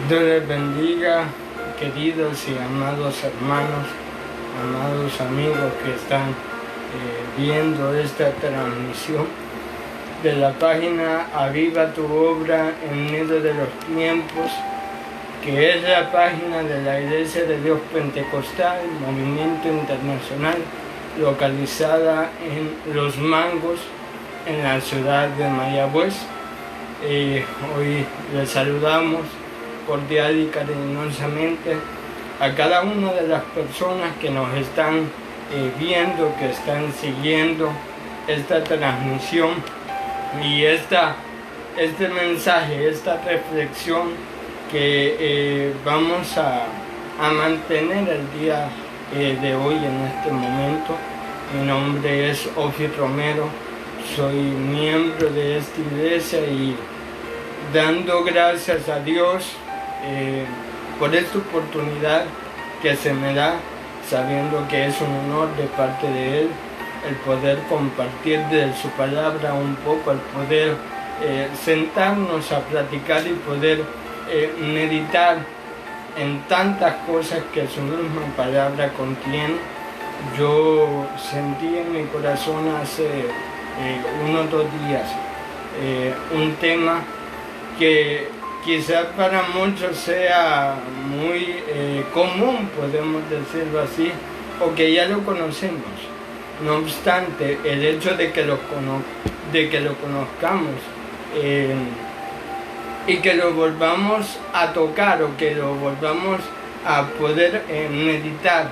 Dios les bendiga, queridos y amados hermanos, amados amigos que están viendo esta transmisión de la página Aviva tu Obra en medio de los tiempos, que es la página de la Iglesia de Dios Pentecostal, Movimiento Internacional, localizada en Los Mangos, en la ciudad de Mayagüez. Hoy les saludamos cordial y cariñosamente a cada una de las personas que nos están viendo, que están siguiendo esta transmisión y este mensaje, esta reflexión que vamos a mantener el día de hoy en este momento. Mi nombre es Ofi Romero, soy miembro de esta iglesia y dando gracias a Dios por esta oportunidad que se me da, sabiendo que es un honor de parte de Él el poder compartir de su palabra un poco, el poder sentarnos a platicar y poder meditar en tantas cosas que su misma palabra contiene. Yo sentí en mi corazón hace unos 2 días un tema que quizás para muchos sea muy común, podemos decirlo así, o que ya lo conocemos. No obstante, el hecho de que lo conozcamos y que lo volvamos a tocar o que lo volvamos a poder meditar,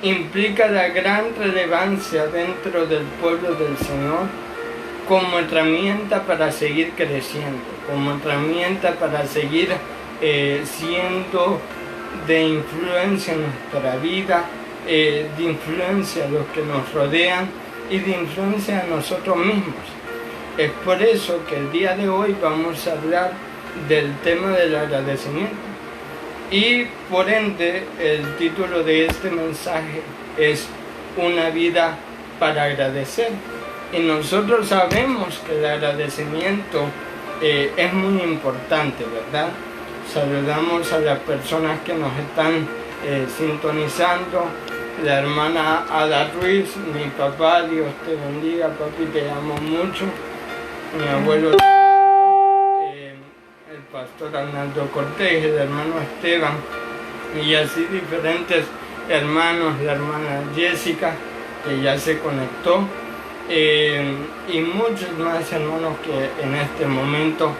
implica la gran relevancia dentro del pueblo del Señor como herramienta para seguir creciendo, como herramienta para seguir siendo de influencia en nuestra vida, de influencia a los que nos rodean y de influencia a nosotros mismos. Es por eso que el día de hoy vamos a hablar del tema del agradecimiento. Y por ende, el título de este mensaje es Una vida para agradecer. Y nosotros sabemos que el agradecimiento es muy importante, ¿verdad? Saludamos a las personas que nos están sintonizando. La hermana Ada Ruiz, mi papá, Dios te bendiga, papi, te amo mucho. Mi abuelo, el pastor Arnaldo Cortés, el hermano Esteban, y así diferentes hermanos, la hermana Jessica, que ya se conectó, y muchos más hermanos que en este momento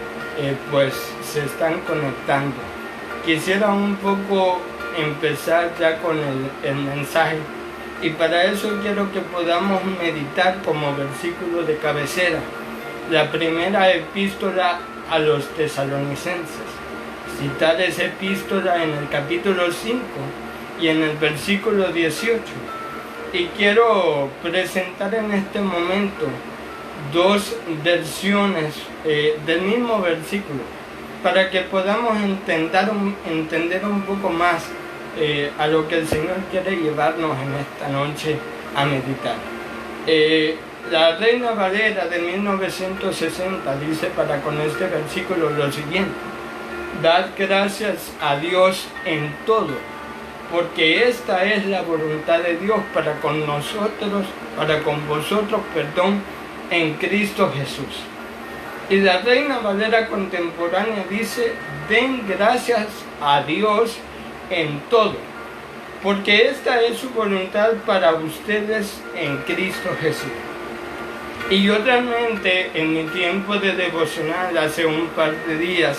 pues se están conectando. Quisiera un poco empezar ya con el mensaje, y para eso quiero que podamos meditar como versículo de cabecera la primera epístola a los tesalonicenses, citar esa epístola en el capítulo 5 y en el versículo 18. Y quiero presentar en este momento 2 versiones del mismo versículo para que podamos entender un poco más a lo que el Señor quiere llevarnos en esta noche a meditar. La Reina Valera de 1960 dice para con este versículo lo siguiente: dad gracias a Dios en todo, porque esta es la voluntad de Dios para con vosotros, en Cristo Jesús. Y la Reina Valera contemporánea dice: den gracias a Dios en todo, porque esta es su voluntad para ustedes en Cristo Jesús. Y yo realmente en mi tiempo de devocional hace un par de días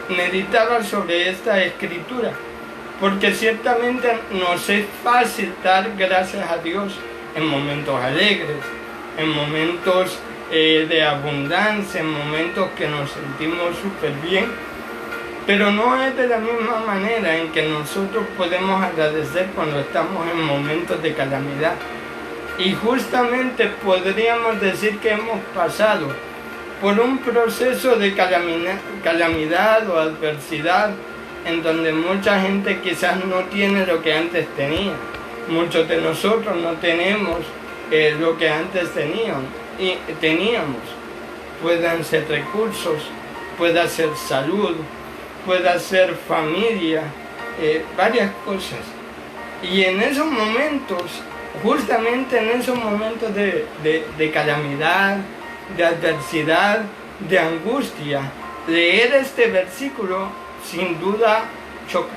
meditaba sobre esta escritura, porque ciertamente nos es fácil dar gracias a Dios en momentos alegres, en momentos de abundancia, en momentos que nos sentimos súper bien, pero no es de la misma manera en que nosotros podemos agradecer cuando estamos en momentos de calamidad. Y justamente podríamos decir que hemos pasado por un proceso de calamidad o adversidad en donde mucha gente quizás no tiene lo que antes tenía. Muchos de nosotros no tenemos lo que antes teníamos. Puedan ser recursos, pueda ser salud, pueda ser familia, varias cosas. Y en esos momentos, justamente en esos momentos de calamidad, de adversidad, de angustia, leer este versículo sin duda choca,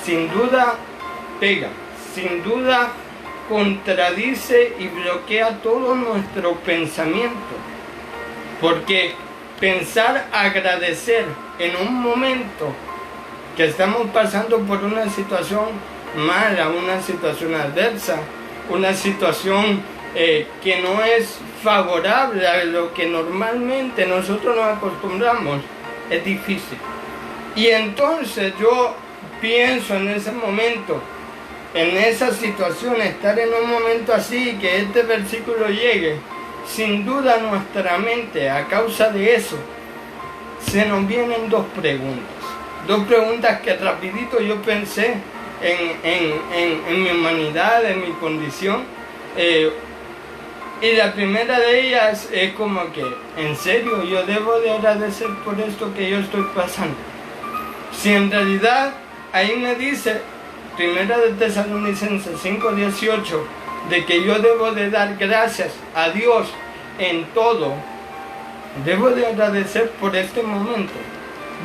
sin duda pega, sin duda contradice y bloquea todo nuestro pensamiento. Porque pensar agradecer en un momento que estamos pasando por una situación mala, una situación adversa, una situación que no es favorable a lo que normalmente nosotros nos acostumbramos, es difícil. Y entonces yo pienso en ese momento, en esa situación, estar en un momento así, que este versículo llegue, sin duda a nuestra mente, a causa de eso, se nos vienen dos preguntas que rapidito yo pensé en mi humanidad, en mi condición, y la primera de ellas es como que, ¿en serio yo debo de agradecer por esto que yo estoy pasando? Si en realidad ahí me dice, Primera de Tesalonicenses 5:18, de que yo debo de dar gracias a Dios en todo, debo de agradecer por este momento,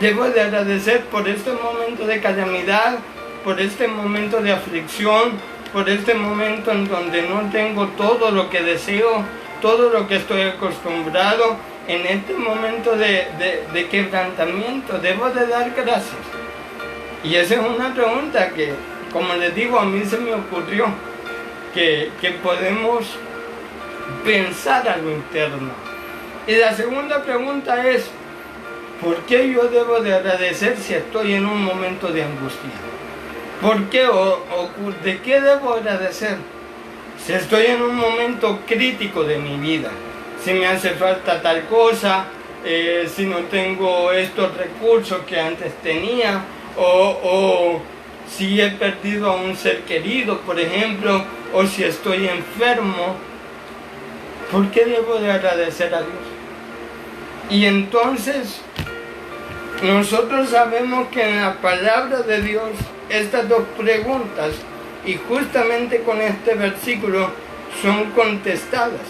debo de agradecer por este momento de calamidad, por este momento de aflicción, por este momento en donde no tengo todo lo que deseo, todo lo que estoy acostumbrado, en este momento de quebrantamiento, debo de dar gracias. Y esa es una pregunta que, como les digo, a mí se me ocurrió, que podemos pensar a lo interno. Y la segunda pregunta es, ¿por qué yo debo de agradecer si estoy en un momento de angustia? ¿Por qué de qué debo agradecer si estoy en un momento crítico de mi vida? Si me hace falta tal cosa, si no tengo estos recursos que antes tenía, o si he perdido a un ser querido, por ejemplo, o si estoy enfermo, ¿por qué debo de agradecer a Dios? Y entonces, nosotros sabemos que en la palabra de Dios, estas dos preguntas, y justamente con este versículo, son contestadas.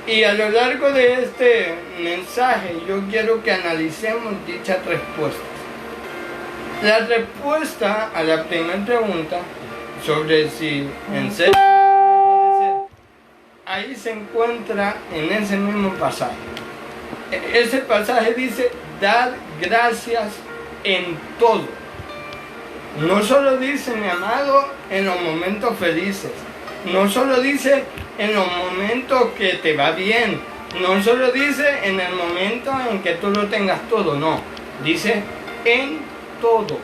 Y a lo largo de este mensaje, yo quiero que analicemos dichas respuestas. La respuesta a la primera pregunta, sobre si en serio agradecer, ahí se encuentra en ese mismo pasaje. Ese pasaje dice, dad gracias en todo. No solo dice, mi amado, en los momentos felices. No solo dice en los momentos que te va bien. No solo dice en el momento en que tú lo tengas todo. No, dice en todo.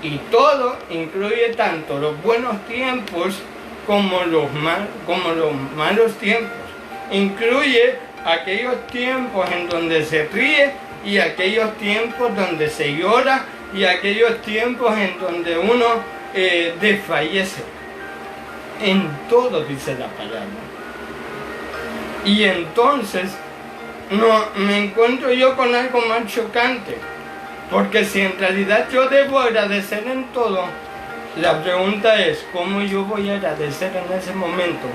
Y todo incluye tanto los buenos tiempos como los malos tiempos. Incluye aquellos tiempos en donde se ríe y aquellos tiempos donde se llora y aquellos tiempos en donde uno desfallece. En todo dice la palabra. Y entonces no me encuentro yo con algo más chocante, porque si en realidad yo debo agradecer en todo, la pregunta es, ¿cómo yo voy a agradecer en ese momento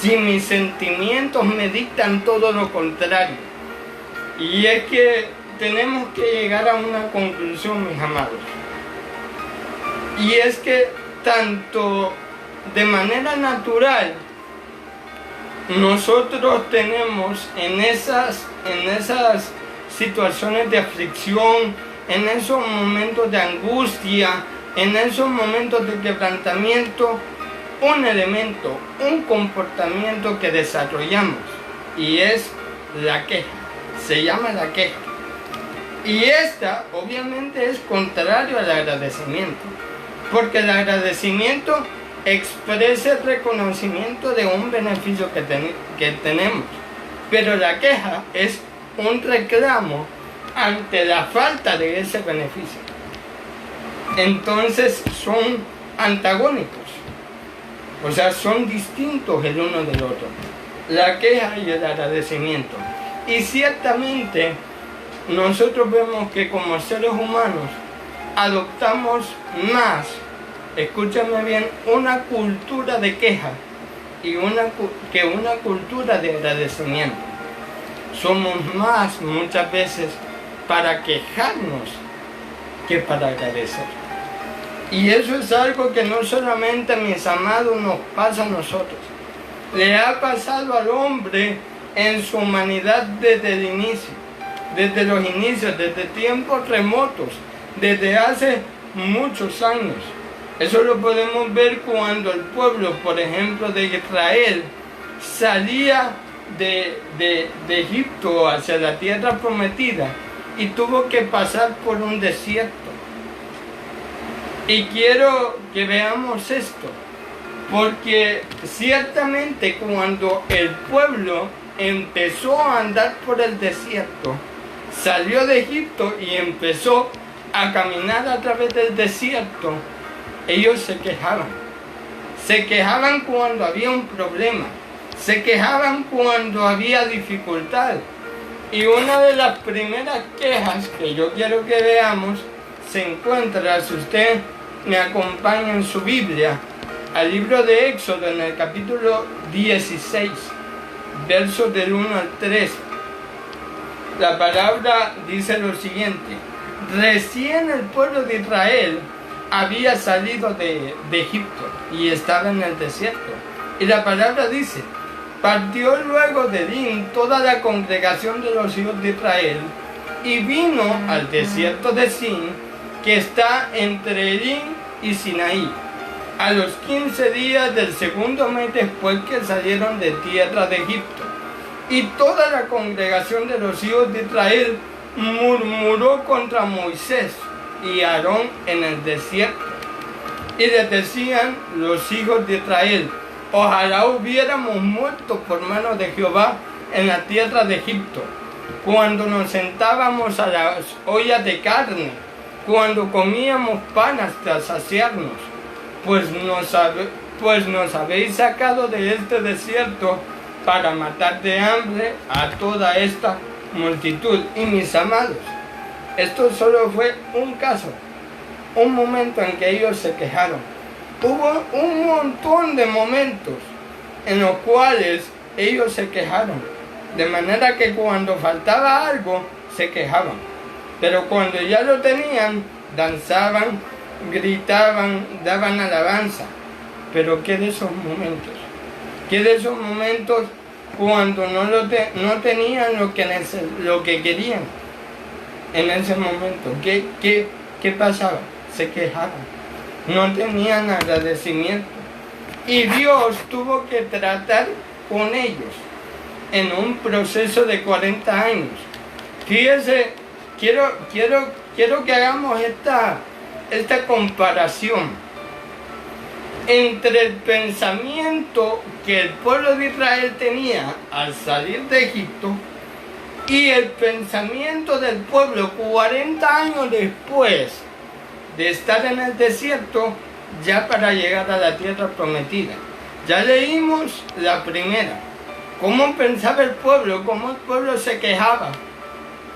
si mis sentimientos me dictan todo lo contrario? Y es que tenemos que llegar a una conclusión, mis amados. Y es que tanto de manera natural, nosotros tenemos en esas situaciones de aflicción, en esos momentos de angustia, en esos momentos de quebrantamiento, un elemento, un comportamiento que desarrollamos, y es la queja. Se llama la queja. Y esta obviamente es contrario al agradecimiento, porque el agradecimiento expresa el reconocimiento de un beneficio que tenemos, pero la queja es un reclamo ante la falta de ese beneficio. Entonces son antagónicos, o sea, son distintos el uno del otro, la queja y el agradecimiento. Y ciertamente nosotros vemos que como seres humanos adoptamos más, escúchame bien, una cultura de queja que una cultura de agradecimiento. Somos más muchas veces para quejarnos que para agradecer. Y eso es algo que no solamente, mis amados, nos pasa a nosotros. Le ha pasado al hombre en su humanidad desde el inicio, desde los inicios, desde tiempos remotos, desde hace muchos años. Eso lo podemos ver cuando el pueblo, por ejemplo, de Israel, salía de Egipto hacia la tierra prometida y tuvo que pasar por un desierto. Y quiero que veamos esto, porque ciertamente cuando el pueblo empezó a andar por el desierto, salió de Egipto y empezó a caminar a través del desierto, ellos se quejaban. Se quejaban cuando había un problema, se quejaban cuando había dificultad. Y una de las primeras quejas que yo quiero que veamos se encuentra, si usted me acompaña en su Biblia, al libro de Éxodo, en el capítulo 16, versos del 1 al 3. La palabra dice lo siguiente: recién el pueblo de Israel había salido de Egipto y estaba en el desierto. Y la palabra dice: partió luego de Edín toda la congregación de los hijos de Israel y vino al desierto de Sin, que está entre Edín y Sinaí, a los 15 días del segundo mes después que salieron de tierra de Egipto. Y toda la congregación de los hijos de Israel murmuró contra Moisés y Aarón en el desierto. Y les decían los hijos de Israel: ojalá hubiéramos muerto por mano de Jehová en la tierra de Egipto, cuando nos sentábamos a las ollas de carne, cuando comíamos pan hasta saciarnos, pues nos habéis sacado de este desierto para matar de hambre a toda esta multitud. Y mis amados, esto solo fue un caso, un momento en que ellos se quejaron. Hubo un montón de momentos en los cuales ellos se quejaron, de manera que cuando faltaba algo se quejaban, pero cuando ya lo tenían, danzaban, gritaban, daban alabanza. Pero ¿qué de esos momentos? ¿Qué de esos momentos cuando no tenían lo que querían? En ese momento, ¿qué pasaba? Se quejaban, no tenían agradecimiento. Y Dios tuvo que tratar con ellos en un proceso de 40 años. Fíjese, quiero que hagamos esta comparación entre el pensamiento que el pueblo de Israel tenía al salir de Egipto y el pensamiento del pueblo 40 años después de estar en el desierto, ya para llegar a la tierra prometida. Ya leímos la primera, cómo pensaba el pueblo, cómo el pueblo se quejaba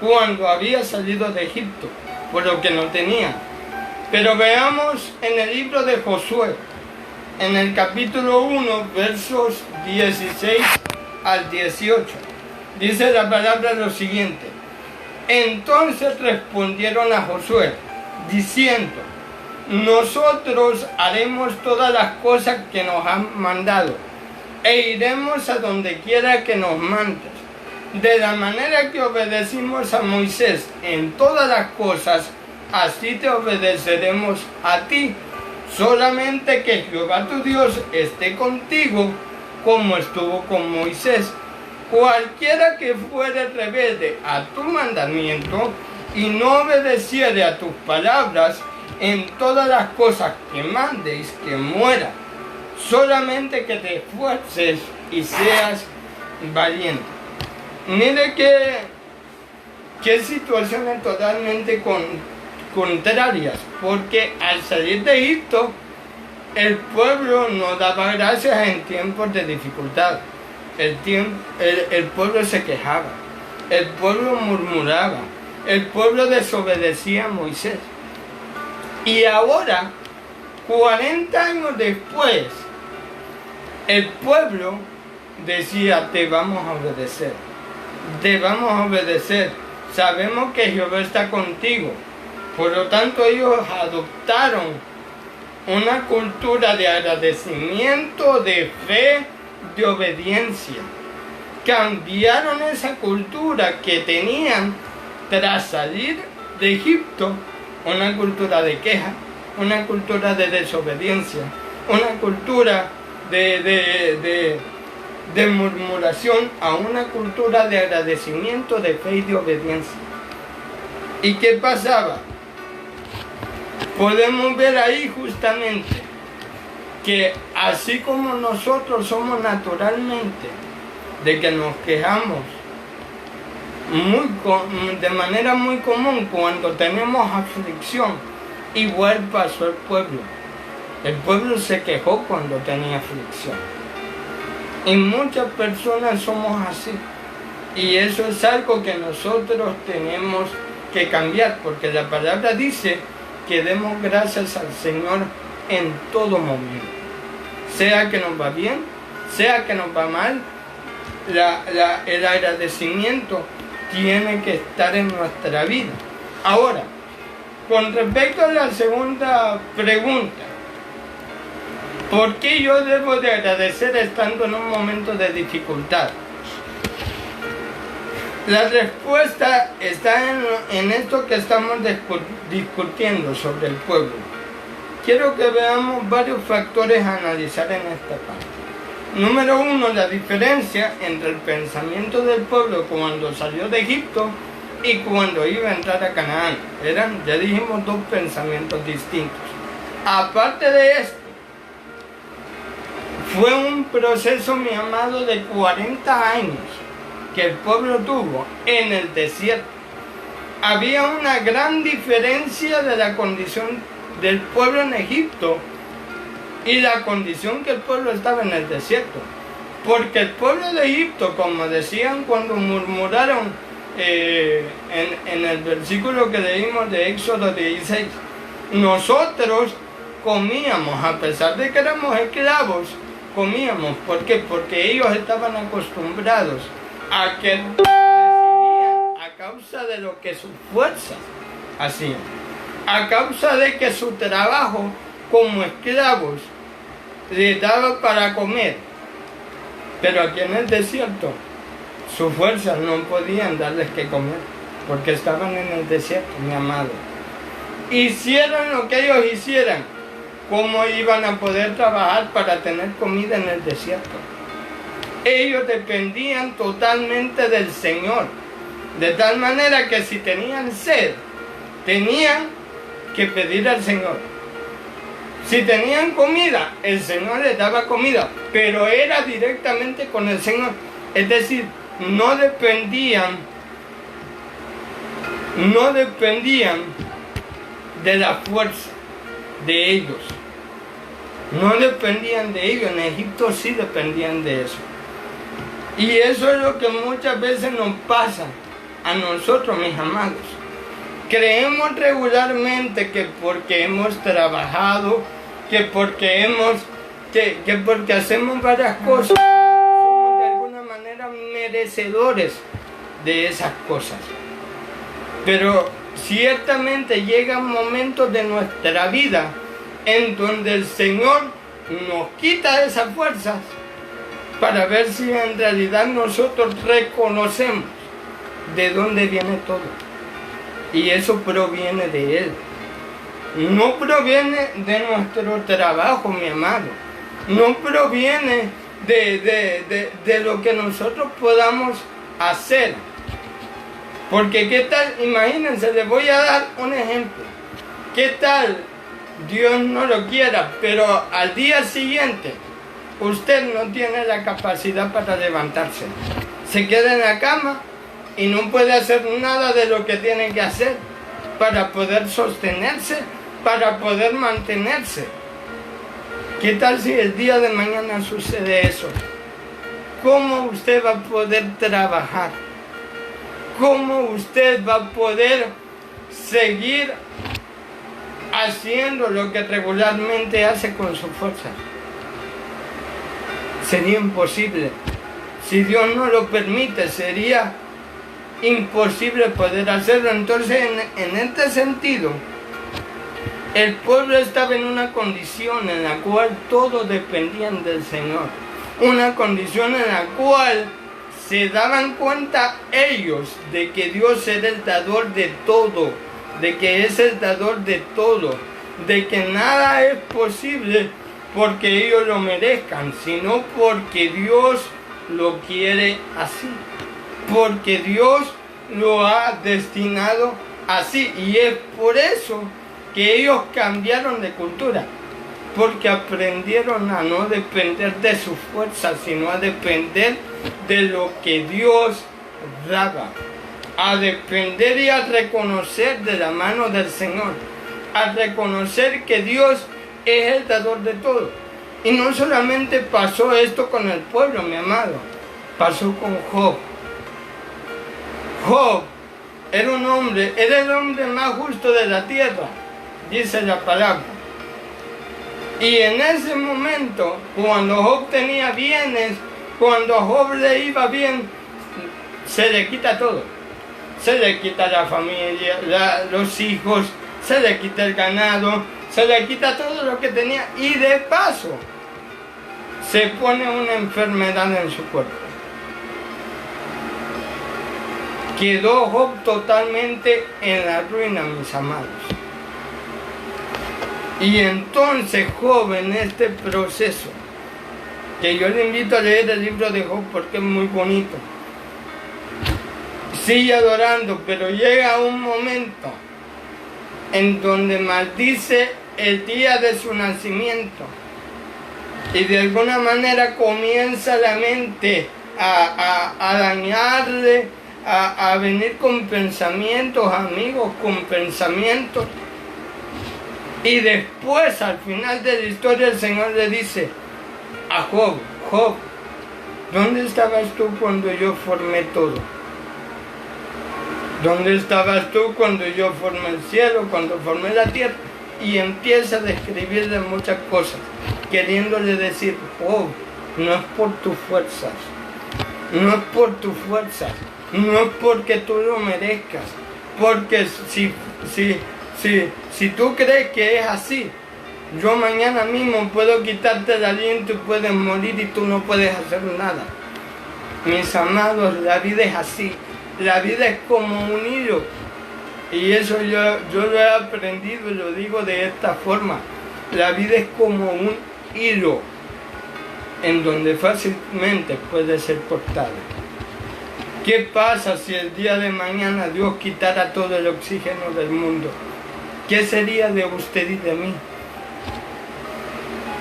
cuando había salido de Egipto por lo que no tenía. Pero veamos en el libro de Josué, en el capítulo 1, versos 16 al 18. Dice la palabra lo siguiente: entonces respondieron a Josué, diciendo: nosotros haremos todas las cosas que nos han mandado, e iremos a donde quiera que nos mandes. De la manera que obedecimos a Moisés en todas las cosas, así te obedeceremos a ti. Solamente que Jehová tu Dios esté contigo, como estuvo con Moisés. Cualquiera que fuere rebelde a tu mandamiento y no obedeciere a tus palabras en todas las cosas que mandéis, que muera. Solamente que te esfuerces y seas valiente. Mire qué situaciones totalmente contrarias, porque al salir de Egipto el pueblo no daba gracias en tiempos de dificultad. El pueblo se quejaba, el pueblo murmuraba, el pueblo desobedecía a Moisés. Y ahora, 40 años después, el pueblo decía, te vamos a obedecer, te vamos a obedecer, sabemos que Jehová está contigo. Por lo tanto, ellos adoptaron una cultura de agradecimiento, de fe, de obediencia. Cambiaron esa cultura que tenían tras salir de Egipto, una cultura de queja, una cultura de desobediencia, una cultura de murmuración, a una cultura de agradecimiento, de fe y de obediencia. ¿Y qué pasaba? Podemos ver ahí justamente que así como nosotros somos naturalmente de que nos quejamos de manera muy común cuando tenemos aflicción, igual pasó el pueblo. El pueblo se quejó cuando tenía aflicción. Y muchas personas somos así. Y eso es algo que nosotros tenemos que cambiar, porque la palabra dice que demos gracias al Señor en todo momento. Sea que nos va bien, sea que nos va mal, el agradecimiento tiene que estar en nuestra vida. Ahora, con respecto a la segunda pregunta, ¿por qué yo debo de agradecer estando en un momento de dificultad? La respuesta está en esto que estamos discutiendo sobre el pueblo. Quiero que veamos varios factores a analizar en esta parte. Número uno, la diferencia entre el pensamiento del pueblo cuando salió de Egipto y cuando iba a entrar a Canaán. Eran, ya dijimos, dos pensamientos distintos. Aparte de esto, fue un proceso, mi amado, de 40 años que el pueblo tuvo en el desierto. Había una gran diferencia de la condición del pueblo en Egipto y la condición que el pueblo estaba en el desierto. Porque el pueblo de Egipto, como decían cuando murmuraron en el versículo que leímos de Éxodo 16, nosotros comíamos, a pesar de que éramos esclavos, comíamos. ¿Por qué? Porque ellos estaban acostumbrados a que recibían a causa de lo que sus fuerzas hacían, a causa de que su trabajo como esclavos les daba para comer. Pero aquí en el desierto sus fuerzas no podían darles que comer, porque estaban en el desierto, mi amado. Hicieran lo que ellos hicieran, ¿cómo iban a poder trabajar para tener comida en el desierto? Ellos dependían totalmente del Señor, de tal manera que si tenían sed, tenían que pedir al Señor. Si tenían comida, el Señor les daba comida, pero era directamente con el Señor. Es decir, no dependían de la fuerza de ellos. No dependían de ellos. En Egipto sí dependían de eso. Y eso es lo que muchas veces nos pasa a nosotros, mis amados. Creemos regularmente que porque hemos trabajado, que porque hacemos varias cosas, somos de alguna manera merecedores de esas cosas. Pero ciertamente llegan momentos de nuestra vida en donde el Señor nos quita esas fuerzas para ver si en realidad nosotros reconocemos de dónde viene todo. Y eso proviene de Él. No proviene de nuestro trabajo, mi amado. No proviene de lo que nosotros podamos hacer. Porque qué tal, imagínense, les voy a dar un ejemplo. ¿Qué tal? Dios no lo quiera, pero al día siguiente usted no tiene la capacidad para levantarse. Se queda en la cama y no puede hacer nada de lo que tiene que hacer para poder sostenerse, para poder mantenerse. ¿Qué tal si el día de mañana sucede eso? ¿Cómo usted va a poder trabajar? ¿cómo usted va a poder seguir haciendo lo que regularmente hace con su fuerza? Sería imposible. Si Dios no lo permite, sería imposible poder hacerlo. Entonces, en este sentido, el pueblo estaba en una condición en la cual todos dependían del Señor. Una condición en la cual se daban cuenta ellos de que Dios era el dador de todo, de que es el dador de todo, de que nada es posible porque ellos lo merezcan, sino porque Dios lo quiere así, porque Dios lo ha destinado así. Y es por eso que ellos cambiaron de cultura, porque aprendieron a no depender de su fuerza, sino a depender de lo que Dios daba, a depender y a reconocer de la mano del Señor, a reconocer que Dios es el dador de todo. Y no solamente pasó esto con el pueblo, mi amado, pasó con Job. Job era el hombre más justo de la tierra, dice la palabra. Y en ese momento, cuando Job tenía bienes, cuando a Job le iba bien, se le quita todo. Se le quita la familia, los hijos, se le quita el ganado, se le quita todo lo que tenía. Y de paso, se pone una enfermedad en su cuerpo. Quedó Job totalmente en la ruina, mis amados. Y entonces Job, en este proceso, que yo le invito a leer el libro de Job porque es muy bonito, sigue adorando, pero llega un momento en donde maldice el día de su nacimiento. Y de alguna manera comienza la mente a dañarle, a venir con pensamientos, amigos, con pensamientos. Y después, al final de la historia, el Señor le dice a Job: Job, ¿dónde estabas tú cuando yo formé todo? ¿Dónde estabas tú cuando yo formé el cielo, cuando formé la tierra? Y empieza a describirle muchas cosas, queriéndole decir: Job, no es por tus fuerzas, no es por tus fuerzas, no es porque tú lo merezcas, porque si tú crees que es así, yo mañana mismo puedo quitarte el aliento y puedes morir y tú no puedes hacer nada. Mis amados, la vida es así, la vida es como un hilo. Y eso yo lo he aprendido y lo digo de esta forma. La vida es como un hilo en donde fácilmente puede ser cortado. ¿Qué pasa si el día de mañana Dios quitara todo el oxígeno del mundo? ¿Qué sería de usted y de mí?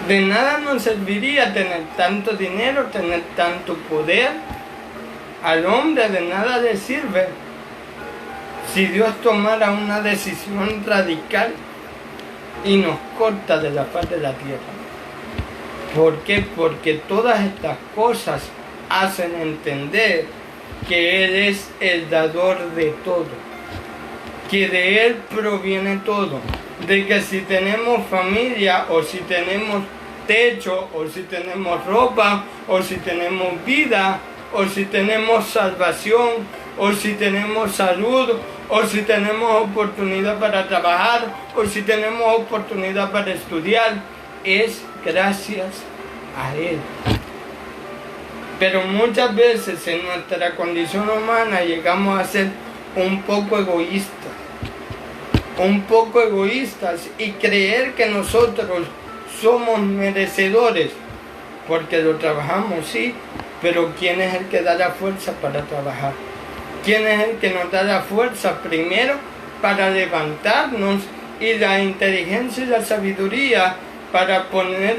De nada nos serviría tener tanto dinero, tener tanto poder. Al hombre de nada le sirve si Dios tomara una decisión radical y nos corta de la faz de la tierra. ¿Por qué? Porque todas estas cosas hacen entender que Él es el dador de todo, que de Él proviene todo, de que si tenemos familia, o si tenemos techo, o si tenemos ropa, o si tenemos vida, o si tenemos salvación, o si tenemos salud, o si tenemos oportunidad para trabajar, o si tenemos oportunidad para estudiar, es gracias a Él. Pero muchas veces en nuestra condición humana llegamos a ser un poco egoístas y creer que nosotros somos merecedores, porque lo trabajamos, sí, pero ¿quién es el que da la fuerza para trabajar? ¿Quién es el que nos da la fuerza primero para levantarnos y la inteligencia y la sabiduría para poder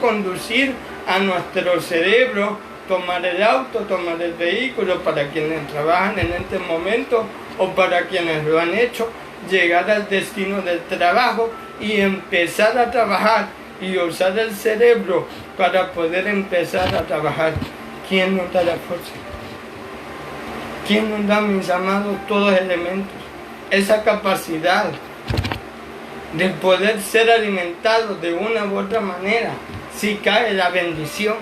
conducir a nuestro cerebro, tomar el auto, tomar el vehículo, para quienes trabajan en este momento o para quienes lo han hecho, llegar al destino del trabajo y empezar a trabajar y usar el cerebro para poder empezar a trabajar? ¿Quién nos da la fuerza? ¿Quién nos da, mis amados, todos los elementos? Esa capacidad de poder ser alimentados de una u otra manera, si cae la bendición.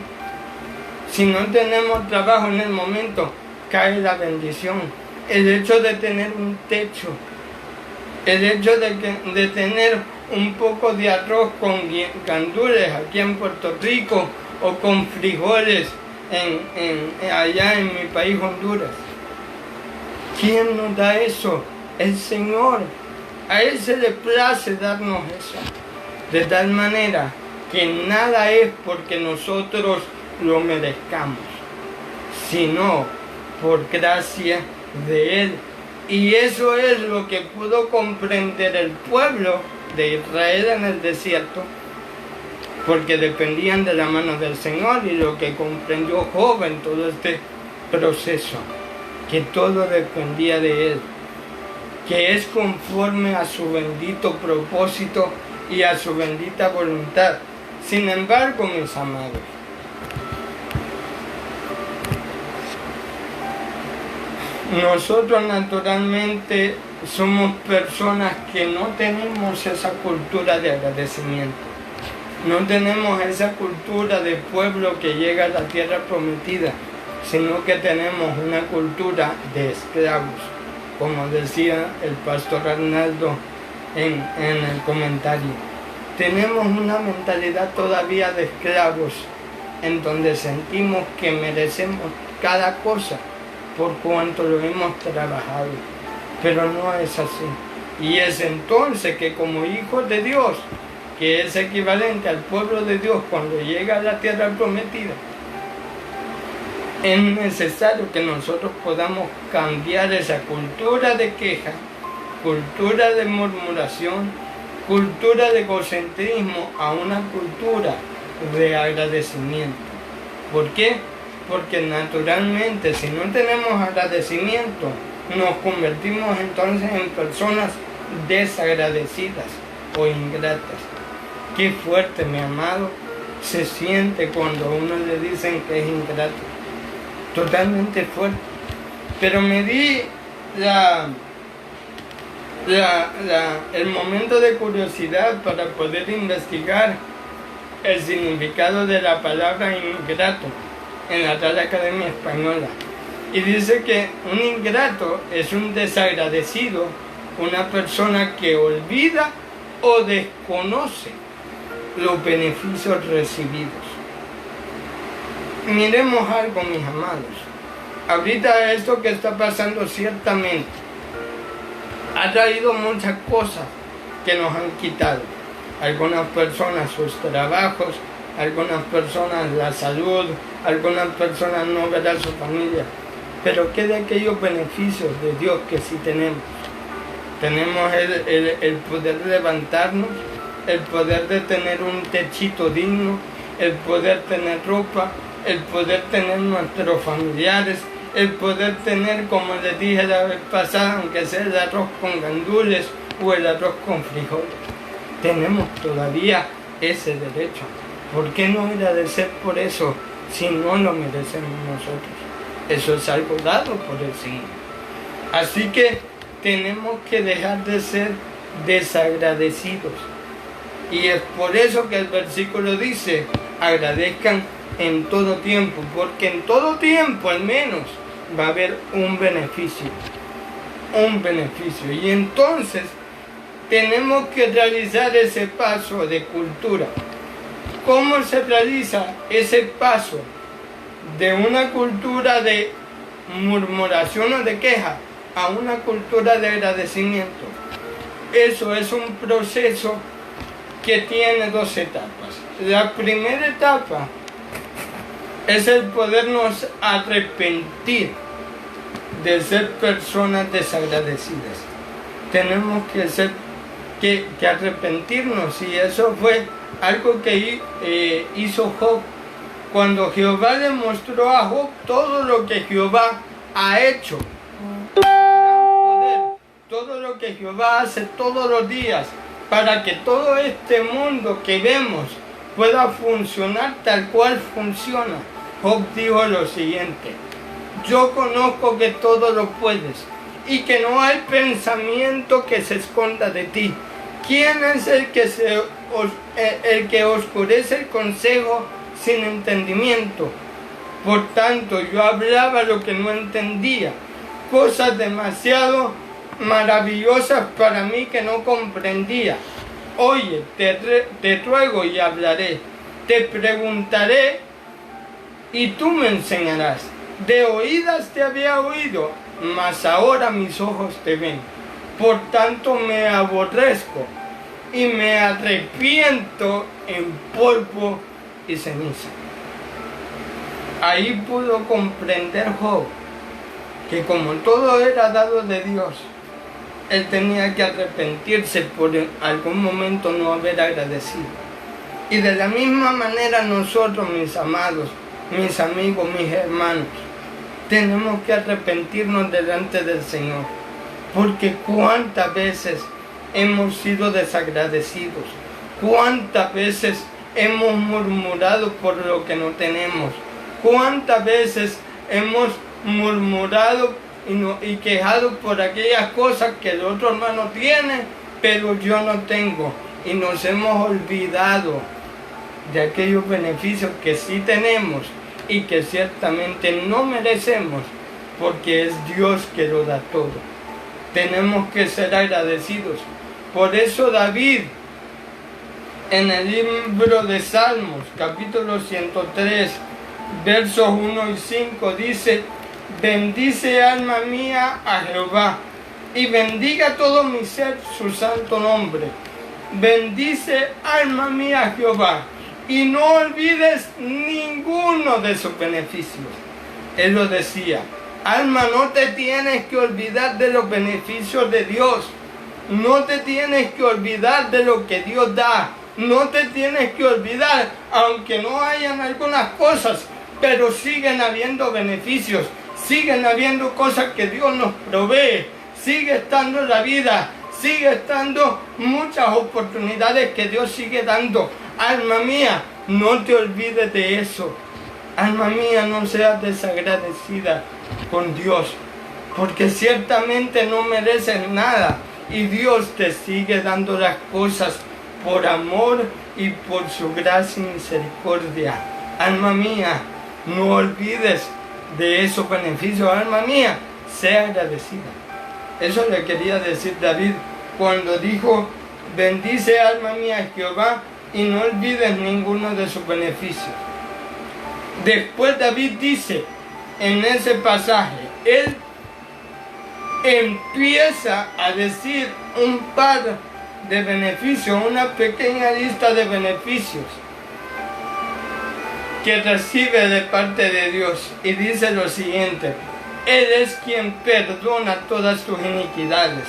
Si no tenemos trabajo en el momento, cae la bendición. El hecho de tener un techo, el hecho de tener un poco de arroz con gandules aquí en Puerto Rico o con frijoles allá en mi país, Honduras. ¿Quién nos da eso? El Señor. A Él se le place darnos eso. De tal manera que nada es porque nosotros lo merezcamos, sino por gracia de Él. Y eso es lo que pudo comprender el pueblo de Israel en el desierto, porque dependían de la mano del Señor, y lo que comprendió Job en todo este proceso, que todo dependía de Él, que es conforme a su bendito propósito y a su bendita voluntad. Sin embargo, mis amados, nosotros naturalmente somos personas que no tenemos esa cultura de agradecimiento. No tenemos esa cultura de pueblo que llega a la tierra prometida, sino que tenemos una cultura de esclavos, como decía el pastor Arnaldo en el comentario. Tenemos una mentalidad todavía de esclavos, en donde sentimos que merecemos cada cosa por cuanto lo hemos trabajado, pero no es así. Y es entonces que como hijos de Dios, que es equivalente al pueblo de Dios cuando llega a la tierra prometida, es necesario que nosotros podamos cambiar esa cultura de queja, cultura de murmuración, cultura de egocentrismo a una cultura de agradecimiento. ¿Por qué? Porque naturalmente, si no tenemos agradecimiento, nos convertimos entonces en personas desagradecidas o ingratas. Qué fuerte, mi amado, se siente cuando a uno le dicen que es ingrato. Totalmente fuerte. Pero me di el momento de curiosidad para poder investigar el significado de la palabra ingrato en la Real Academia Española. Y dice que un ingrato es un desagradecido, una persona que olvida o desconoce los beneficios recibidos. Miremos algo, mis amados. Ahorita esto que está pasando ciertamente ha traído muchas cosas que nos han quitado. Algunas personas sus trabajos, algunas personas la salud, algunas personas no ver a su familia. Pero ¿qué de aquellos beneficios de Dios que sí tenemos? Tenemos el poder levantarnos, el poder de tener un techito digno, el poder tener ropa, el poder tener nuestros familiares, el poder tener, como les dije la vez pasada, aunque sea el arroz con gandules o el arroz con frijoles. Tenemos todavía ese derecho. ¿Por qué no agradecer por eso si no lo merecemos nosotros? Eso es algo dado por el Señor. Así que tenemos que dejar de ser desagradecidos. Y es por eso que el versículo dice, agradezcan en todo tiempo, porque en todo tiempo al menos va a haber un beneficio. Un beneficio. Y entonces tenemos que realizar ese paso de cultura. ¿Cómo se realiza ese paso de una cultura de murmuración o de queja a una cultura de agradecimiento? Eso es un proceso que tiene dos etapas. La primera etapa es el podernos arrepentir de ser personas desagradecidas. Tenemos que arrepentirnos, y eso fue algo que hizo Job. Cuando Jehová le mostró a Job todo lo que Jehová ha hecho, todo lo que Jehová hace todos los días, para que todo este mundo que vemos pueda funcionar tal cual funciona. Job dijo lo siguiente: Yo conozco que todo lo puedes y que no hay pensamiento que se esconda de ti. ¿Quién es el que oscurece el consejo sin entendimiento? Por tanto, yo hablaba lo que no entendía, cosas demasiado maravillosas para mí que no comprendía. Oye, te ruego y hablaré, te preguntaré y tú me enseñarás. De oídas te había oído, mas ahora mis ojos te ven. Por tanto me aborrezco y me arrepiento en polvo y ceniza. Ahí pudo comprender Job que como todo era dado de Dios, él tenía que arrepentirse por en algún momento no haber agradecido. Y de la misma manera nosotros, mis amados, mis amigos, mis hermanos, tenemos que arrepentirnos delante del Señor. Porque cuántas veces hemos sido desagradecidos, cuántas veces hemos murmurado por lo que no tenemos, cuántas veces hemos murmurado y quejado por aquellas cosas que el otro hermano tiene, pero yo no tengo. Y nos hemos olvidado de aquellos beneficios que sí tenemos y que ciertamente no merecemos, porque es Dios que lo da todo. Tenemos que ser agradecidos. Por eso David, en el libro de Salmos, capítulo 103, versos 1 y 5, dice: bendice alma mía a Jehová, y bendiga todo mi ser su santo nombre. Bendice alma mía a Jehová, y no olvides ninguno de sus beneficios. Él lo decía: alma, no te tienes que olvidar de los beneficios de Dios. No te tienes que olvidar de lo que Dios da. No te tienes que olvidar, aunque no hayan algunas cosas, pero siguen habiendo beneficios. Siguen habiendo cosas que Dios nos provee. Sigue estando la vida. Sigue estando muchas oportunidades que Dios sigue dando. Alma mía, no te olvides de eso. Alma mía, no seas desagradecida con Dios, porque ciertamente no mereces nada y Dios te sigue dando las cosas por amor y por su gracia y misericordia. Alma mía, no olvides de esos beneficios. Alma mía, sea agradecida. Eso le quería decir David cuando dijo: bendice alma mía a Jehová y no olvides ninguno de sus beneficios. Después David dice en ese pasaje, él empieza a decir un par de beneficios, una pequeña lista de beneficios que recibe de parte de Dios, y dice lo siguiente: Él es quien perdona todas tus iniquidades,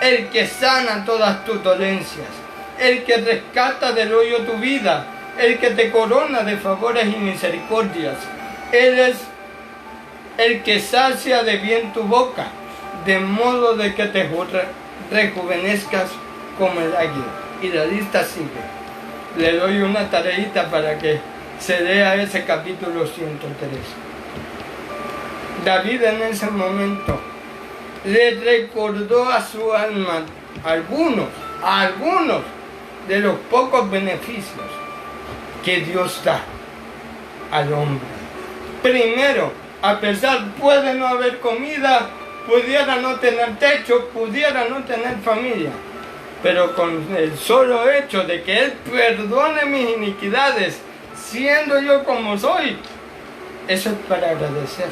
el que sana todas tus dolencias, el que rescata del hoyo tu vida, el que te corona de favores y misericordias. Él es el que sacia de bien tu boca, de modo de que te rejuvenezcas como el águila. Y la lista sigue. Le doy una tareita para que se lea ese capítulo 103. David en ese momento le recordó a su alma algunos de los pocos beneficios que Dios da al hombre. Primero, a pesar puede no haber comida, pudiera no tener techo, pudiera no tener familia, pero con el solo hecho de que Él perdone mis iniquidades, siendo yo como soy, eso es para agradecer.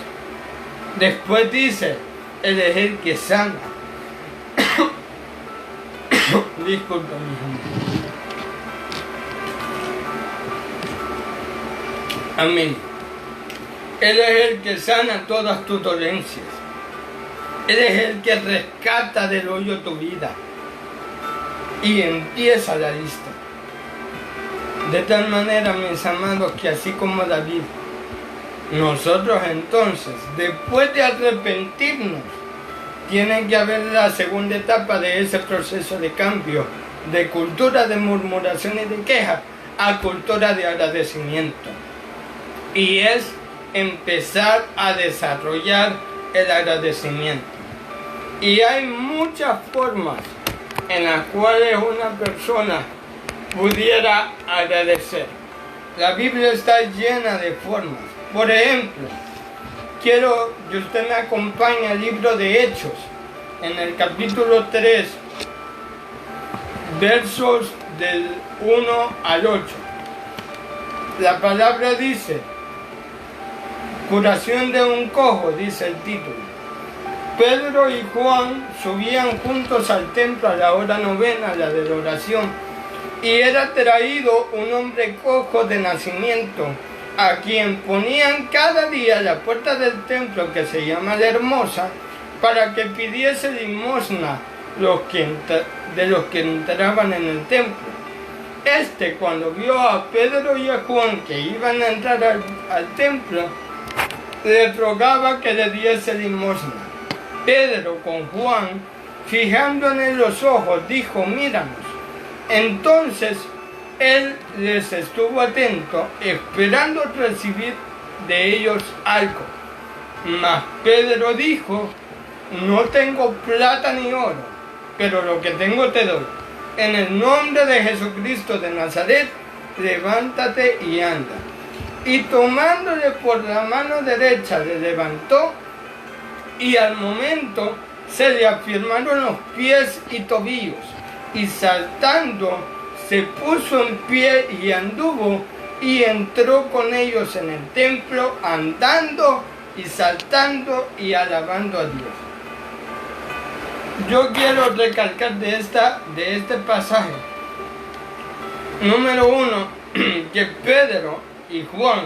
Después dice: Él es el que sana. Disculpa, mi gente. Amén. Él es el que sana todas tus dolencias. Él es el que rescata del hoyo tu vida. Y empieza la lista. De tal manera, mis amados, que así como David, nosotros entonces, después de arrepentirnos, tiene que haber la segunda etapa de ese proceso de cambio, de cultura de murmuración y de queja a cultura de agradecimiento. Y es empezar a desarrollar el agradecimiento. Y hay muchas formas en las cuales una persona pudiera agradecer. La Biblia está llena de formas. Por ejemplo, quiero que usted me acompañe al libro de Hechos, en el capítulo 3, versos del 1 al 8. La palabra dice, curación de un cojo, dice el título. Pedro y Juan subían juntos al templo a la hora novena, la de la oración, y era traído un hombre cojo de nacimiento, a quien ponían cada día a la puerta del templo, que se llama La Hermosa, para que pidiese limosna de los que entraban en el templo. Cuando vio a Pedro y a Juan que iban a entrar al templo, le rogaba que le diese limosna. Pedro con Juan, fijándole en los ojos, dijo, míranos. Entonces él les estuvo atento, esperando recibir de ellos algo. Mas Pedro dijo, no tengo plata ni oro, pero lo que tengo te doy. En el nombre de Jesucristo de Nazaret, levántate y anda. Y tomándole por la mano derecha, le levantó, y al momento se le afirmaron los pies y tobillos, y saltando se puso en pie y anduvo, y entró con ellos en el templo, andando y saltando y alabando a Dios. Yo quiero recalcar de este pasaje, número 1, que Pedro y Juan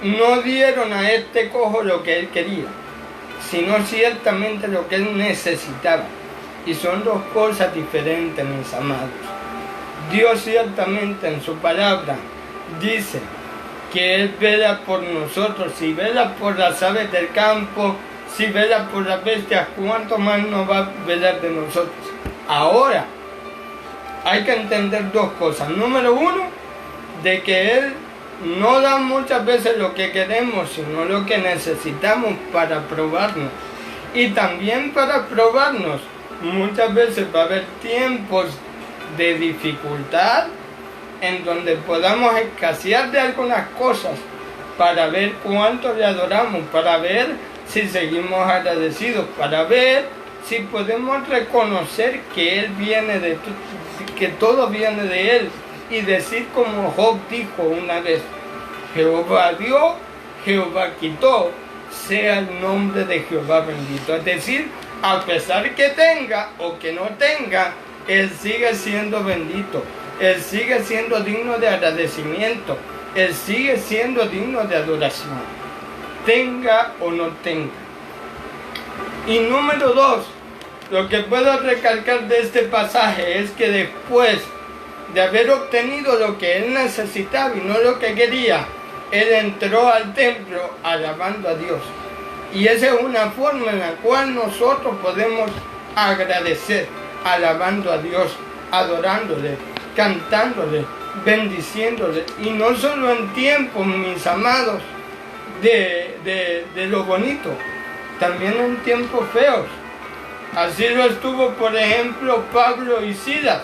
no dieron a este cojo lo que él quería, sino ciertamente lo que él necesitaba. Y son dos cosas diferentes, mis amados. Dios ciertamente en su palabra dice que Él vela por nosotros. Si vela por las aves del campo, si vela por las bestias, ¿cuánto más nos va a velar de nosotros? Ahora, hay que entender dos cosas. Número 1, de que Él no da muchas veces lo que queremos, sino lo que necesitamos para probarnos. Y también para probarnos, muchas veces va a haber tiempos de dificultad en donde podamos escasear de algunas cosas para ver cuánto le adoramos, para ver si seguimos agradecidos, para ver si podemos reconocer que Él viene que todo viene de Él, y decir como Job dijo una vez, Jehová dio, Jehová quitó, sea el nombre de Jehová bendito. Es decir, a pesar que tenga o que no tenga, Él sigue siendo bendito, Él sigue siendo digno de agradecimiento, Él sigue siendo digno de adoración, tenga o no tenga. Y número 2, lo que puedo recalcar de este pasaje es que después de haber obtenido lo que él necesitaba y no lo que quería, él entró al templo alabando a Dios. Y esa es una forma en la cual nosotros podemos agradecer, alabando a Dios, adorándole, cantándole, bendiciéndole. Y no solo en tiempos, mis amados, de lo bonito, también en tiempos feos. Así lo estuvo, por ejemplo, Pablo y Silas.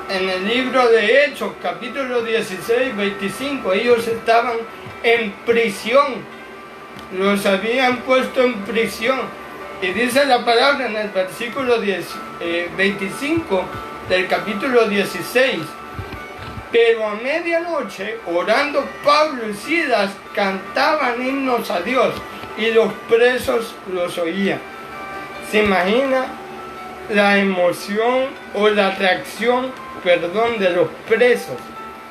En el libro de Hechos, capítulo 16, 25, ellos estaban en prisión. Los habían puesto en prisión. Y dice la palabra en el versículo 25 del capítulo 16. Pero a medianoche, orando Pablo y Silas, cantaban himnos a Dios, y los presos los oían. ¿Se imagina la emoción o la reacción, de los presos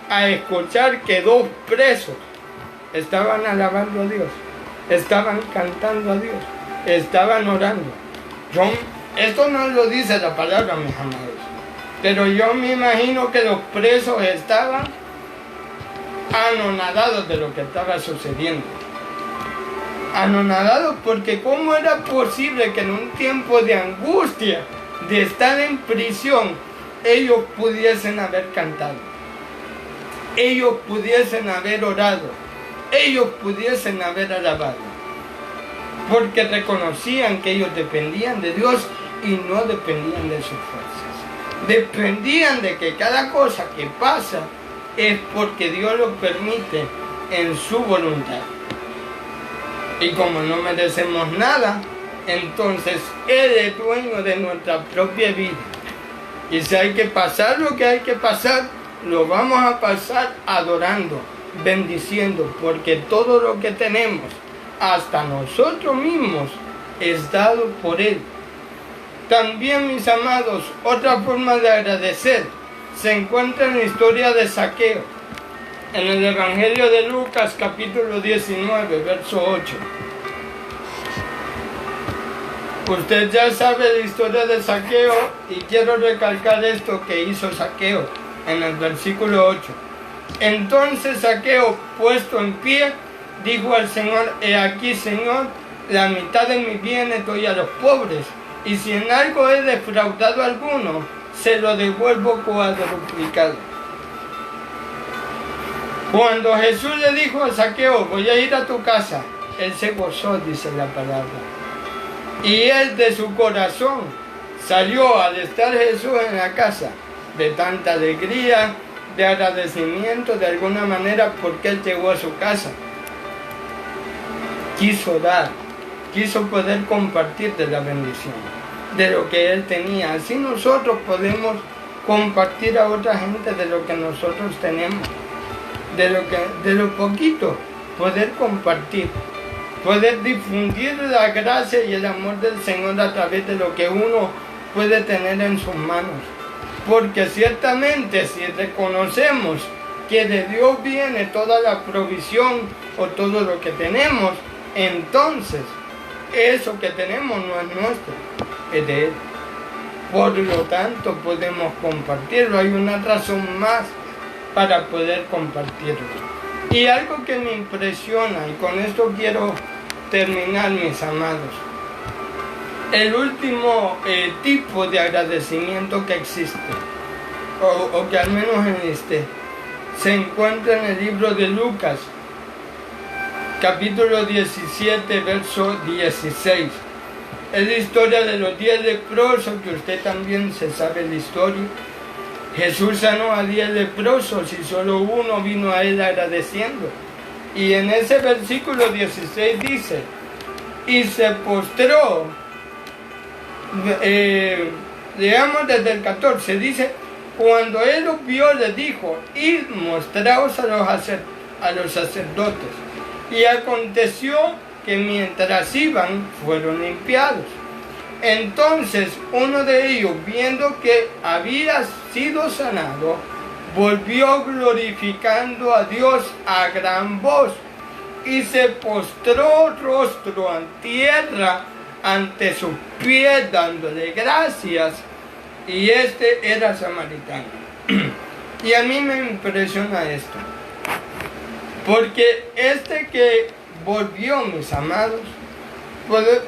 a escuchar que 2 presos estaban alabando a Dios, estaban cantando a Dios, estaban orando? Esto no lo dice la palabra, mis amados, pero yo me imagino que los presos estaban anonadados de lo que estaba sucediendo. Anonadados porque cómo era posible que en un tiempo de angustia, de estar en prisión, ellos pudiesen haber cantado, ellos pudiesen haber orado, ellos pudiesen haber alabado, porque reconocían que ellos dependían de Dios y no dependían de sus fuerzas. Dependían de que cada cosa que pasa es porque Dios lo permite en su voluntad. Y como no merecemos nada, entonces Él es dueño de nuestra propia vida. Y si hay que pasar lo que hay que pasar, lo vamos a pasar adorando, bendiciendo, porque todo lo que tenemos, hasta nosotros mismos, es dado por Él. También, mis amados, otra forma de agradecer se encuentra en la historia de Zaqueo, en el Evangelio de Lucas, capítulo 19, verso 8. Usted ya sabe la historia de Zaqueo y quiero recalcar esto que hizo Zaqueo en el versículo 8. Entonces Zaqueo, puesto en pie, dijo al Señor: he aquí, Señor, la mitad de mis bienes doy a los pobres, y si en algo he defraudado a alguno, se lo devuelvo cuadruplicado. Cuando Jesús le dijo a Zaqueo: voy a ir a tu casa, él se gozó, dice la palabra. Y él de su corazón salió al estar Jesús en la casa, de tanta alegría, de agradecimiento de alguna manera, porque él llegó a su casa. Quiso dar, quiso poder compartir de la bendición, de lo que él tenía. Así nosotros podemos compartir a otra gente de lo que nosotros tenemos, de lo poquito, poder compartir, poder difundir la gracia y el amor del Señor a través de lo que uno puede tener en sus manos. Porque ciertamente si reconocemos que de Dios viene toda la provisión o todo lo que tenemos, entonces eso que tenemos no es nuestro, es de Él. Por lo tanto podemos compartirlo. Hay una razón más para poder compartirlo. Y algo que me impresiona, y con esto quiero terminar, mis amados, el último tipo de agradecimiento que existe, o que al menos se encuentra en el libro de Lucas, capítulo 17, verso 16. Es la historia de los 10 leprosos, que usted también se sabe la historia. Jesús sanó a 10 leprosos y solo uno vino a él agradeciendo. Y en ese versículo 16 dice: y se postró, leamos desde el 14, dice: cuando él los vio, les dijo: id, mostraos a los sacerdotes. Y aconteció que mientras iban, fueron limpiados. Entonces uno de ellos, viendo que había sido sanado, volvió glorificando a Dios a gran voz, y se postró rostro en tierra ante sus pies, dándole gracias. Y era samaritano. Y a mí me impresiona esto, porque que volvió, mis amados,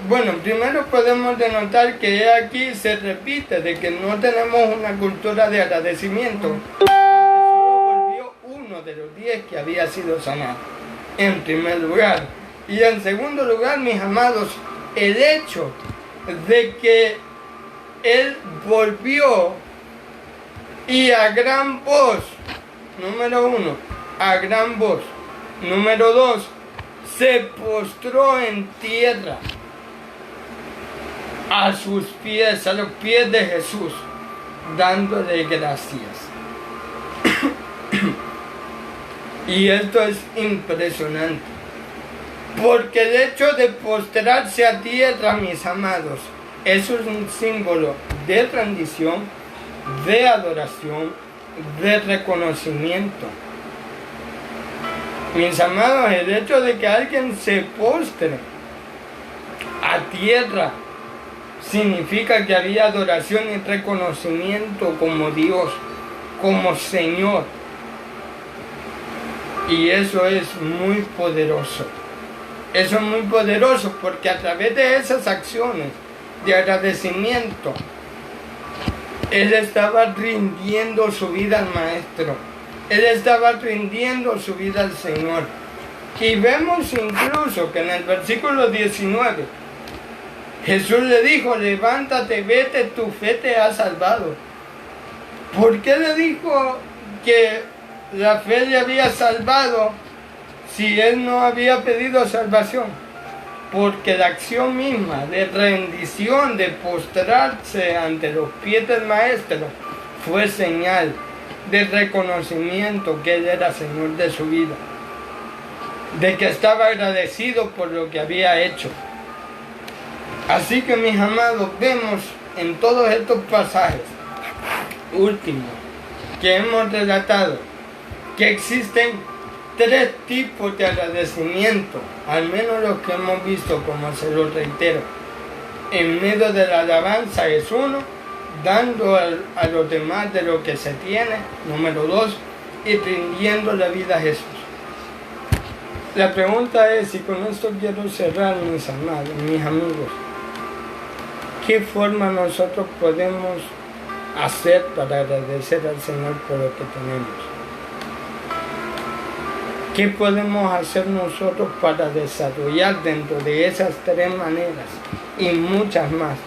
bueno, primero podemos denotar que aquí se repite de que no tenemos una cultura de agradecimiento, porque solo volvió uno de los 10 que había sido sanado, en primer lugar. Y en segundo lugar, mis amados, el hecho de que él volvió y a gran voz, número 1, a gran voz, número 2, se postró en tierra a sus pies, a los pies de Jesús, dándole gracias. Y esto es impresionante, porque el hecho de postrarse a tierra, mis amados, es un símbolo de rendición, de adoración, de reconocimiento. Mis amados, el hecho de que alguien se postre a tierra significa que había adoración y reconocimiento como Dios, como Señor. Y eso es muy poderoso. Eso es muy poderoso, porque a través de esas acciones de agradecimiento, él estaba rindiendo su vida al Maestro. Él estaba rindiendo su vida al Señor. Y vemos incluso que en el versículo 19, Jesús le dijo, levántate, vete, tu fe te ha salvado. ¿Por qué le dijo que la fe le había salvado si él no había pedido salvación? Porque la acción misma de rendición, de postrarse ante los pies del Maestro, fue señal de reconocimiento que él era Señor de su vida, de que estaba agradecido por lo que había hecho. Así que, mis amados, vemos en todos estos pasajes últimos que hemos relatado que existen tres tipos de agradecimiento, al menos los que hemos visto, como se lo reitero. En medio de la alabanza es uno, dando a los demás de lo que se tiene, número 2, y rindiendo la vida a Jesús. La pregunta es, y con esto quiero cerrar, mis amados, mis amigos, ¿qué forma nosotros podemos hacer para agradecer al Señor por lo que tenemos? ¿Qué podemos hacer nosotros para desarrollar dentro de esas tres maneras y muchas más?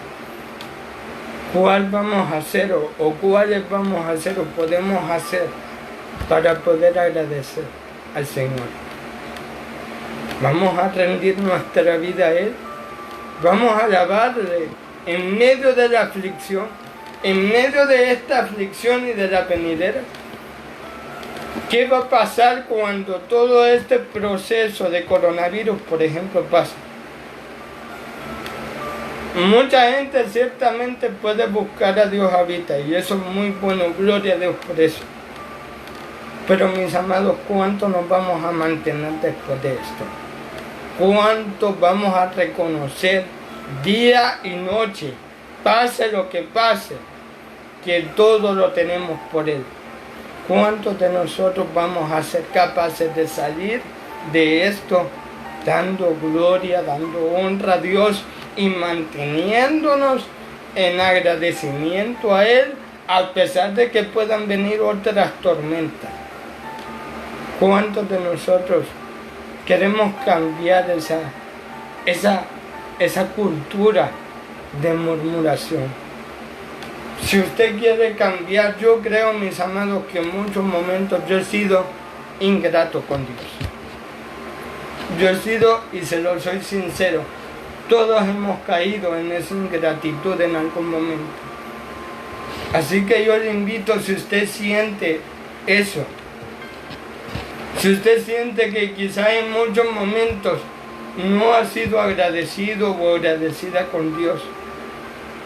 ¿Cuál vamos a hacer o cuáles vamos a hacer o podemos hacer para poder agradecer al Señor? ¿Vamos a rendir nuestra vida a Él? ¿Vamos a alabarle en medio de la aflicción, en medio de esta aflicción y de la venidera? ¿Qué va a pasar cuando todo este proceso de coronavirus, por ejemplo, pase? Mucha gente ciertamente puede buscar a Dios ahorita, y eso es muy bueno, gloria a Dios por eso. Pero, mis amados, ¿cuánto nos vamos a mantener después de esto? ¿Cuánto vamos a reconocer día y noche, pase lo que pase, que todo lo tenemos por Él? ¿Cuántos de nosotros vamos a ser capaces de salir de esto dando gloria, dando honra a Dios y manteniéndonos en agradecimiento a Él, a pesar de que puedan venir otras tormentas? ¿Cuántos de nosotros queremos cambiar esa cultura de murmuración? Si usted quiere cambiar, yo creo, mis amados, que en muchos momentos yo he sido ingrato con Dios. Yo he sido, y se lo soy sincero, todos hemos caído en esa ingratitud en algún momento. Así que yo le invito, si usted siente eso, si usted siente que quizá en muchos momentos no ha sido agradecido o agradecida con Dios,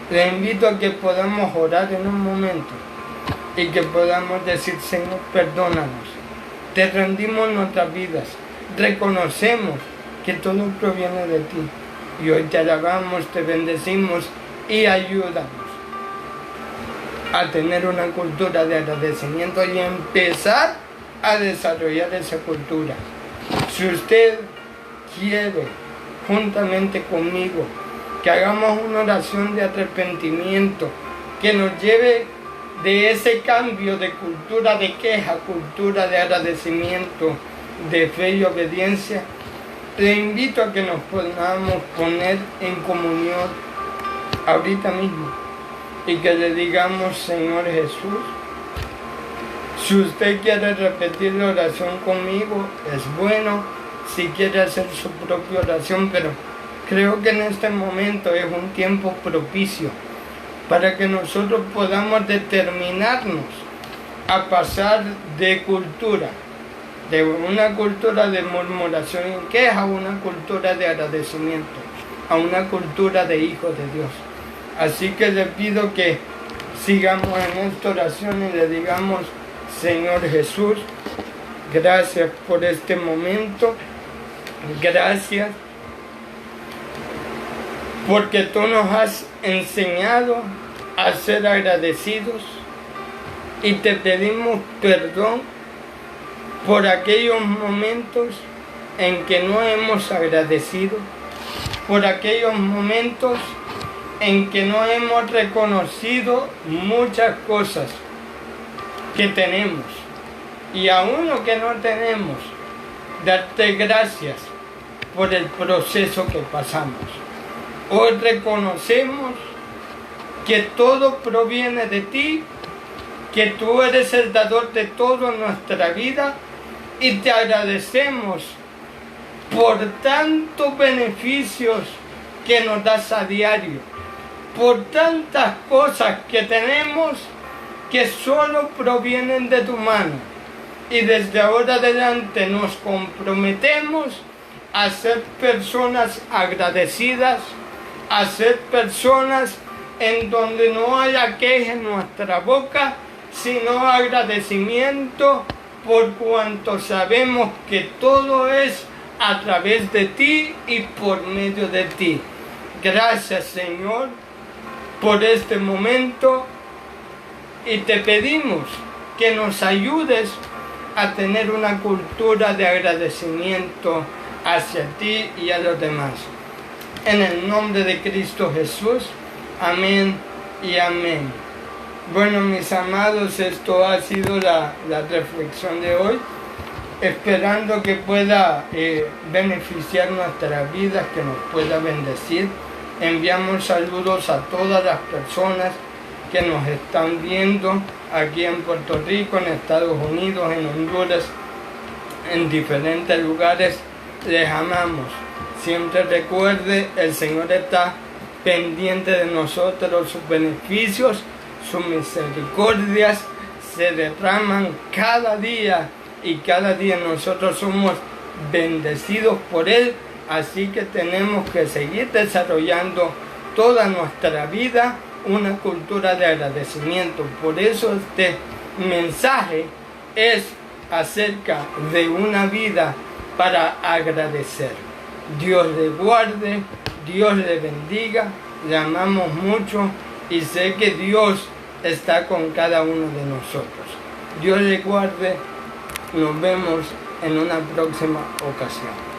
le invito a que podamos orar en un momento y que podamos decir: Señor, perdónanos, te rendimos nuestras vidas, reconocemos que todo proviene de ti y hoy te alabamos, te bendecimos y ayúdanos a tener una cultura de agradecimiento y empezar a desarrollar esa cultura. Si usted quiere, juntamente conmigo, que hagamos una oración de arrepentimiento que nos lleve de ese cambio de cultura de queja, cultura de agradecimiento, de fe y obediencia, le invito a que nos podamos poner en comunión ahorita mismo y que le digamos: Señor Jesús, si usted quiere repetir la oración conmigo, es bueno. Si quiere hacer su propia oración, pero creo que en este momento es un tiempo propicio para que nosotros podamos determinarnos a pasar de cultura, de una cultura de murmuración y queja, a una cultura de agradecimiento, a una cultura de hijos de Dios. Así que le pido que sigamos en esta oración y le digamos: Señor Jesús, gracias por este momento, gracias porque tú nos has enseñado a ser agradecidos, y te pedimos perdón por aquellos momentos en que no hemos agradecido, por aquellos momentos en que no hemos reconocido muchas cosas que tenemos, y aún lo que no tenemos, darte gracias por el proceso que pasamos. Hoy reconocemos que todo proviene de ti, que tú eres el dador de toda nuestra vida, y te agradecemos por tantos beneficios que nos das a diario, por tantas cosas que tenemos que solo provienen de tu mano. Y desde ahora adelante nos comprometemos a ser personas agradecidas, a ser personas en donde no haya queja en nuestra boca, sino agradecimiento, por cuanto sabemos que todo es a través de ti y por medio de ti. Gracias, Señor, por este momento, y te pedimos que nos ayudes a tener una cultura de agradecimiento hacia ti y a los demás. En el nombre de Cristo Jesús, amén y amén. Bueno, mis amados, esto ha sido la reflexión de hoy, esperando que pueda beneficiar nuestras vidas, que nos pueda bendecir. Enviamos saludos a todas las personas que nos están viendo aquí en Puerto Rico, en Estados Unidos, en Honduras, en diferentes lugares. Les amamos. Siempre recuerde, el Señor está pendiente de nosotros, sus beneficios, sus misericordias se derraman cada día, y cada día nosotros somos bendecidos por Él. Así que tenemos que seguir desarrollando toda nuestra vida una cultura de agradecimiento. Por eso este mensaje es acerca de una vida para agradecer. Dios le guarde, Dios le bendiga, le amamos mucho y sé que Dios está con cada uno de nosotros. Dios le guarde, nos vemos en una próxima ocasión.